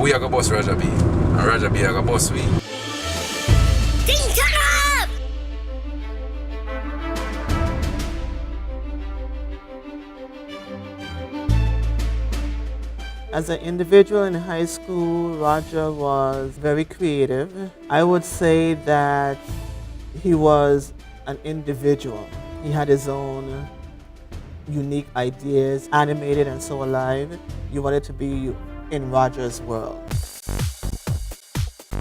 we are going to bust Roger B. And Roger B are going to bust we. As an individual in high school, Roger was very creative. I would say that he was an individual. He had his own unique ideas, animated and so alive. You wanted to be in Roger's world.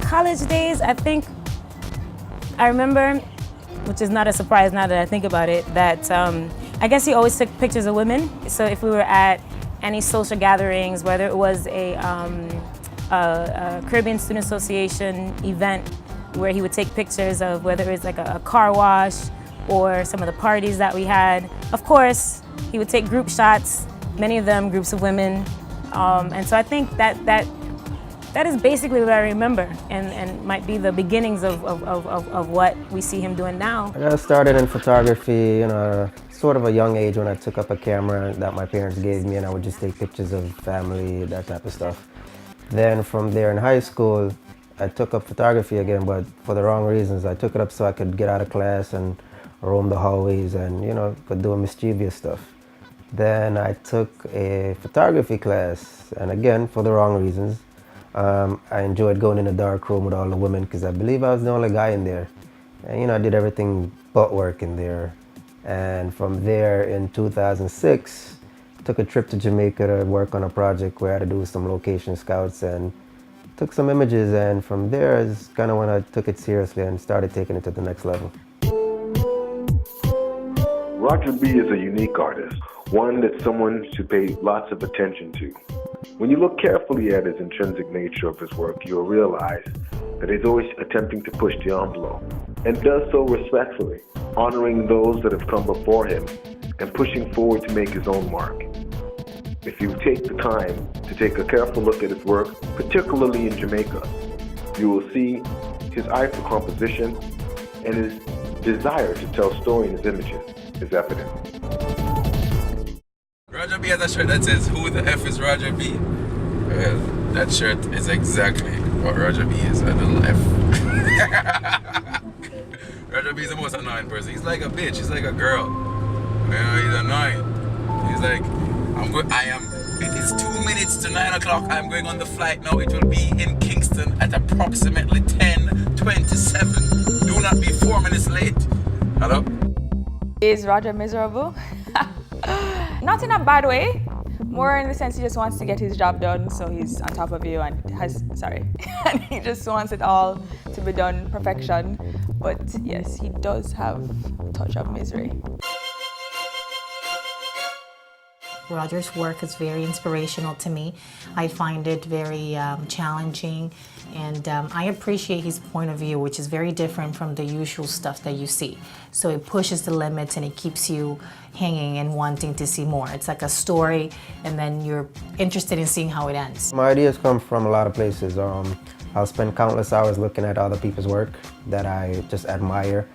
College days, I remember, which is not a surprise now that I think about it, that I guess he always took pictures of women. So if we were at any social gatherings, whether it was a Caribbean Student Association event where he would take pictures of whether it was like a car wash or some of the parties that we had. Of course, he would take group shots, many of them groups of women. And so I think that is basically what I remember and might be the beginnings of what we see him doing now. I got started in photography, sort of a young age when I took up a camera that my parents gave me and I would just take pictures of family, that type of stuff. Then from there in high school, I took up photography again, but for the wrong reasons. I took it up so I could get out of class and roam the hallways and, could do mischievous stuff. Then I took a photography class, and again, for the wrong reasons. I enjoyed going in a dark room with all the women because I believe I was the only guy in there. And, I did everything but work in there. And from there in 2006, took a trip to Jamaica to work on a project where I had to do some location scouts and took some images. And from there is kind of when I took it seriously and started taking it to the next level. Roger B is a unique artist, one that someone should pay lots of attention to. When you look carefully at his intrinsic nature of his work, you'll realize that he's always attempting to push the envelope, and does so respectfully, honoring those that have come before him and pushing forward to make his own mark. If you take the time to take a careful look at his work, particularly in Jamaica, you will see his eye for composition and his desire to tell story in his images is evident. Roger B has a shirt that says, "Who the F is Roger B?" Well, that shirt is exactly what Roger B is, a little F. Roger B is the most annoying person. He's like a bitch, he's like a girl. He's annoying. He's like, it is 2 minutes to 9 o'clock. I'm going on the flight now. It will be in Kingston at approximately 10:27. Do not be 4 minutes late. Hello? Is Roger miserable? Not in a bad way. More in the sense he just wants to get his job done, so he's on top of you and and he just wants it all to be done perfection. But yes, he does have a touch of misery. Roger's work is very inspirational to me. I find it very challenging, and I appreciate his point of view, which is very different from the usual stuff that you see. So it pushes the limits and it keeps you hanging and wanting to see more. It's like a story, and then you're interested in seeing how it ends. My ideas come from a lot of places. I'll spend countless hours looking at other people's work that I just admire.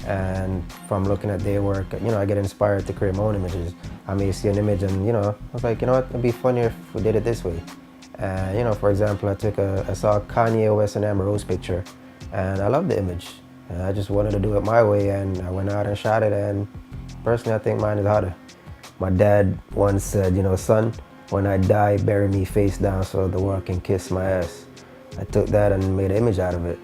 And from looking at their work, I get inspired to create my own images. I may see an image and, I was like, what, it'd be funnier if we did it this way. And, for example, I saw a Kanye West and Amber Rose picture, and I loved the image. And I just wanted to do it my way, and I went out and shot it, and personally, I think mine is harder. My dad once said, "Son, when I die, bury me face down so the world can kiss my ass." I took that and made an image out of it.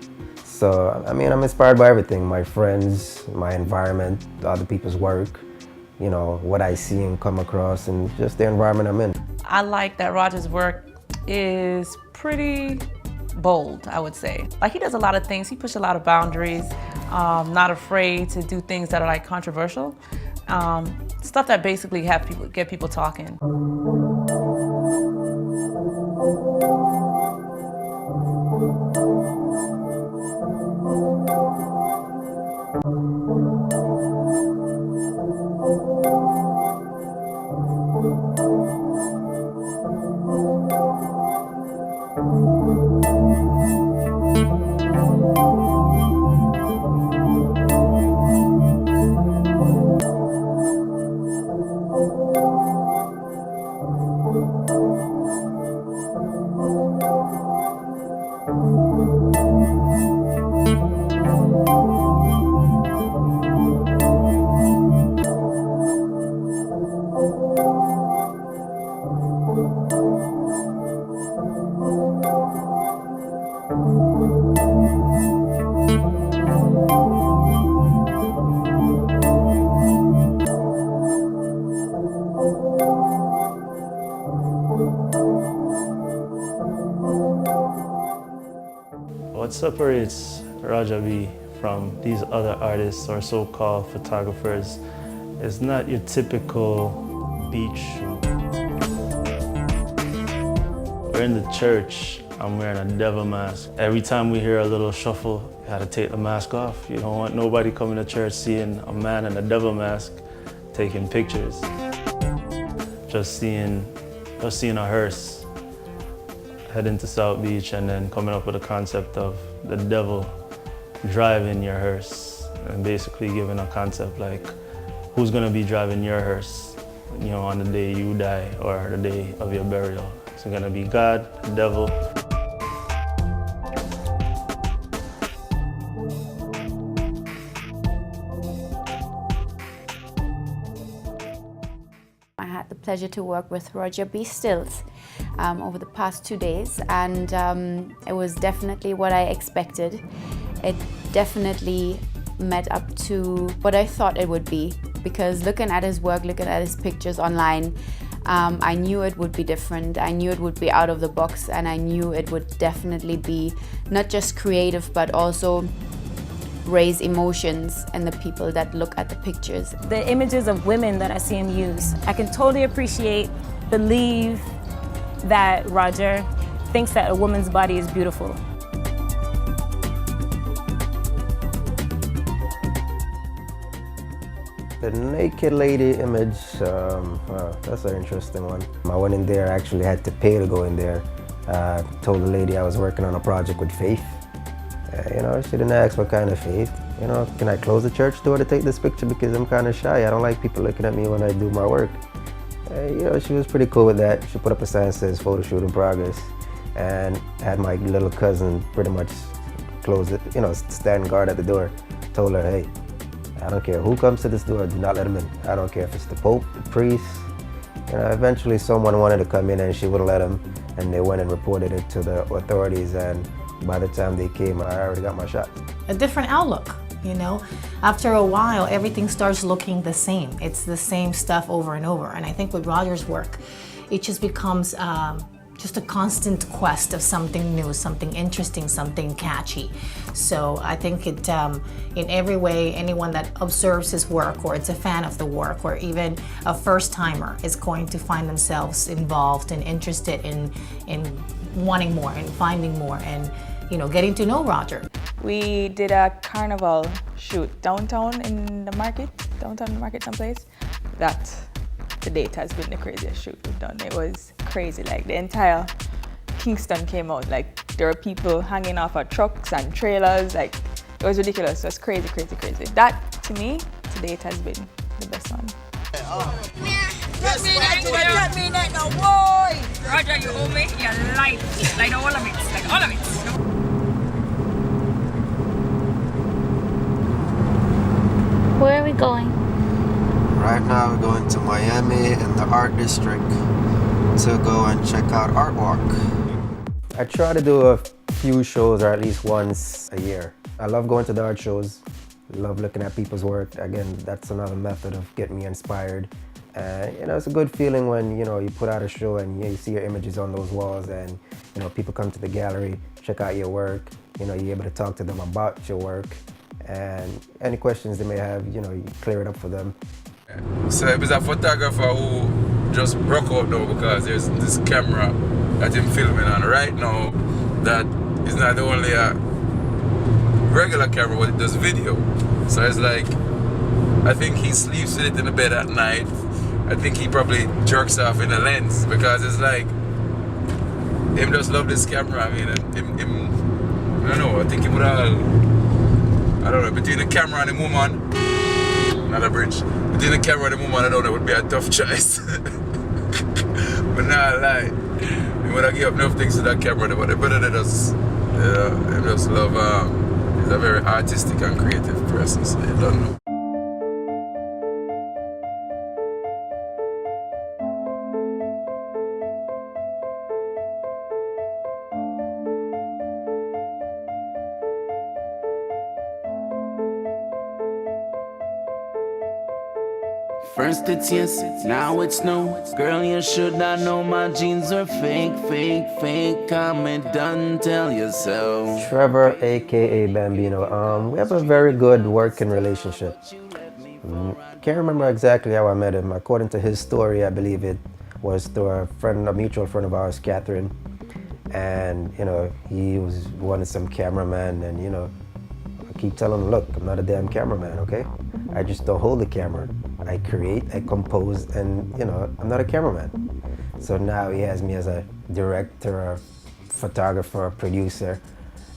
So, I'm inspired by everything, my friends, my environment, other people's work, what I see and come across, and just the environment I'm in. I like that Roger's work is pretty bold, I would say. Like, he does a lot of things, he pushes a lot of boundaries, not afraid to do things that are like controversial, stuff that basically get people talking. What separates Roger B from these other artists or so-called photographers is not your typical beach shoot. We're in the church, I'm wearing a devil mask. Every time we hear a little shuffle, you gotta take the mask off. You don't want nobody coming to church seeing a man in a devil mask taking pictures. Just seeing a hearse heading to South Beach and then coming up with a concept of the devil driving your hearse and basically giving a concept like who's gonna be driving your hearse, you know, on the day you die or the day of your burial. Is it gonna be God, the devil? I had the pleasure to work with Roger B. Stillz over the past 2 days, and it was definitely what I expected. It definitely met up to what I thought it would be, because looking at his work, looking at his pictures online, I knew it would be different. I knew it would be out of the box, and I knew it would definitely be not just creative, but also raise emotions in the people that look at the pictures. The images of women that I see him use, I can totally appreciate, believe that Roger thinks that a woman's body is beautiful. The naked lady image, that's an interesting one. I went in there, I actually had to pay to go in there. Told the lady I was working on a project with Faith. You know, she didn't ask what kind of faith. You know, can I close the church door to take this picture because I'm kind of shy. I don't like people looking at me when I do my work. You know, she was pretty cool with that. She put up a sign that says photo shoot in progress and had my little cousin pretty much close it, you know, stand guard at the door. Told her, hey, I don't care who comes to this door, do not let them in. I don't care if it's the Pope, the priest. You know, eventually someone wanted to come in and she wouldn't let them, and they went and reported it to the authorities, and by the time they came, I already got my shot. A different outlook, you know? After a while, everything starts looking the same. It's the same stuff over and over. And I think with Roger's work, it just becomes just a constant quest of something new, something interesting, something catchy. So I think it, in every way, anyone that observes his work or it's a fan of the work or even a first timer is going to find themselves involved and interested in wanting more and finding more and, you know, getting to know Roger. We did a carnival shoot downtown in the market someplace. That to date has been the craziest shoot we've done. It was crazy, like the entire Kingston came out. Like there were people hanging off of trucks and trailers. Like it was ridiculous. It was crazy, crazy, crazy. That to me, to date has been the best one. Get me that no boy! Roger, you owe me your life. Like all of it. Like all of it. Where are we going? Right now we're going to Miami in the art district to go and check out Art Walk. I try to do a few shows or at least once a year. I love going to the art shows. I love looking at people's work. Again, that's another method of getting me inspired. You know, it's a good feeling when, you know, you put out a show and you see your images on those walls and, you know, people come to the gallery, check out your work. You know, you're able to talk to them about your work. And any questions they may have, you know, you clear it up for them. So it was a photographer who just broke out now because there's this camera that I'm filming on right now that is not only a regular camera, but it does video. So it's like, I think he sleeps with it in the bed at night. I think he probably jerks off in the lens because it's like, him just love this camera. I mean, him I don't know, I think he would have, I don't know, between the camera and the woman, not a bridge. Between the camera and the woman, I don't know, it would be a tough choice. But nah, like, he would have give up enough things to that camera, but the brother that does, he just love, he's a very artistic and creative person, so you don't know. First it's yes, now it's no. Girl, you should not know my jeans are fake, fake, fake. Come and done, tell yourself. Trevor, aka Bambino. We have a very good working relationship. Can't remember exactly how I met him. According to his story, I believe it was through a mutual friend of ours, Catherine. And he wanted some cameraman, and I keep telling him, look, I'm not a damn cameraman, okay? I just don't hold the camera. I create, I compose, and I'm not a cameraman. So now he has me as a director, a photographer, a producer,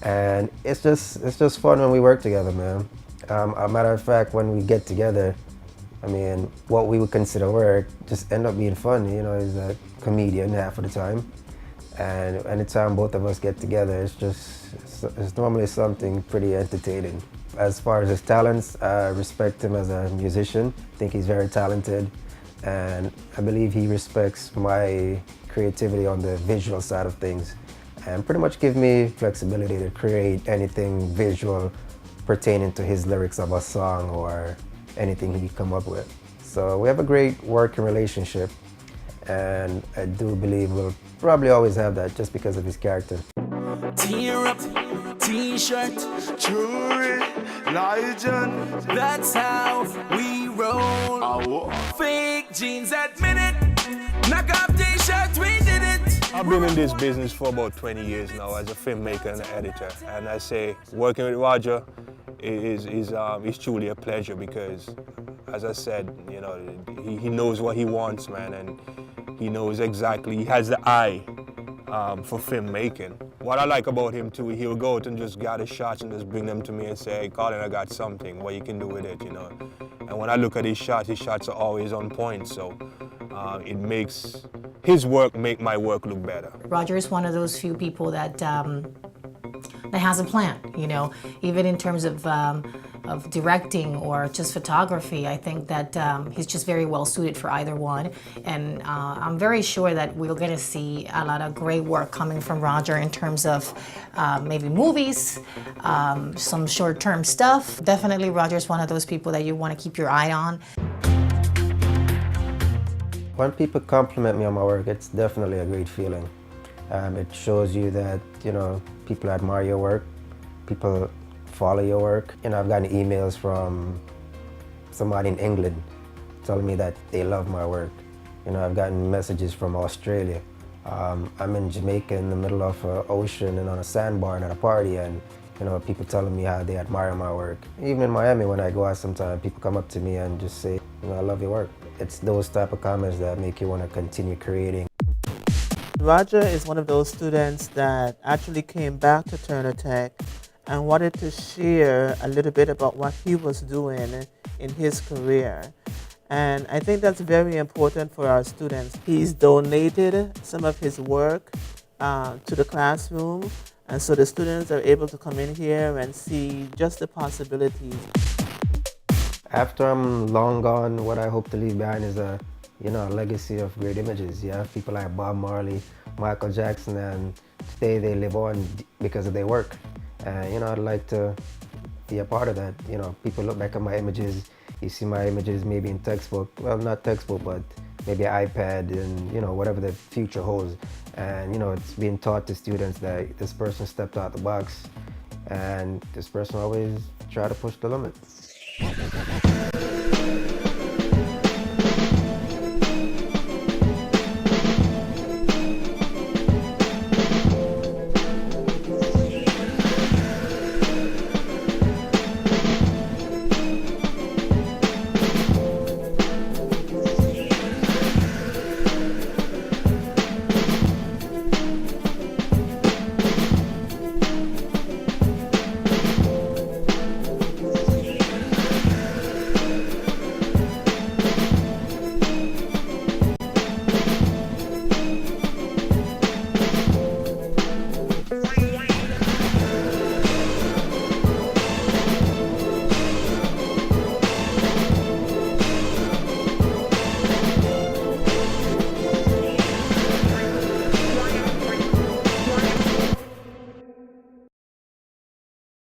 and it's just fun when we work together, man. A matter of fact, when we get together, I mean, what we would consider work just end up being fun. He's a comedian half of the time, and anytime both of us get together, it's normally something pretty entertaining. As far as his talents, I respect him as a musician. I think he's very talented, and I believe he respects my creativity on the visual side of things, and pretty much give me flexibility to create anything visual pertaining to his lyrics of a song or anything he come up with. So we have a great working relationship, and I do believe we'll probably always have that just because of his character. Tear up, t-shirt, jewelry, legend. That's how we roll. Fake jeans, admit it. Knock off t-shirt, we did it. I've been in this business for about 20 years now as a filmmaker and an editor. And I say working with Roger is truly a pleasure because, as I said, he knows what he wants, man, and he knows exactly, he has the eye for filmmaking. What I like about him too, he'll go out and just gather shots and just bring them to me and say, hey, Colin, I got something, what you can do with it, And when I look at his shots are always on point, so it makes his work make my work look better. Roger is one of those few people that has a plan, even in terms of directing or just photography. I think that he's just very well suited for either one, and I'm very sure that we're going to see a lot of great work coming from Roger in terms of maybe movies, some short-term stuff. Definitely Roger's one of those people that you want to keep your eye on. When people compliment me on my work, it's definitely a great feeling. It shows you that, people admire your work, people follow your work. I've gotten emails from somebody in England telling me that they love my work. I've gotten messages from Australia. I'm in Jamaica in the middle of an ocean and on a sandbar and at a party, and people telling me how they admire my work. Even in Miami, when I go out sometimes, people come up to me and just say, I love your work. It's those type of comments that make you want to continue creating. Roger is one of those students that actually came back to Turner Tech and wanted to share a little bit about what he was doing in his career. And I think that's very important for our students. He's donated some of his work to the classroom, and so the students are able to come in here and see just the possibilities. After I'm long gone, what I hope to leave behind is a legacy of great images. You have people like Bob Marley, Michael Jackson, and today they live on because of their work. And I'd like to be a part of that. People look back at my images, you see my images maybe in textbook, well, not textbook, but maybe iPad and whatever the future holds. And it's being taught to students that this person stepped out the box, and this person always try to push the limits.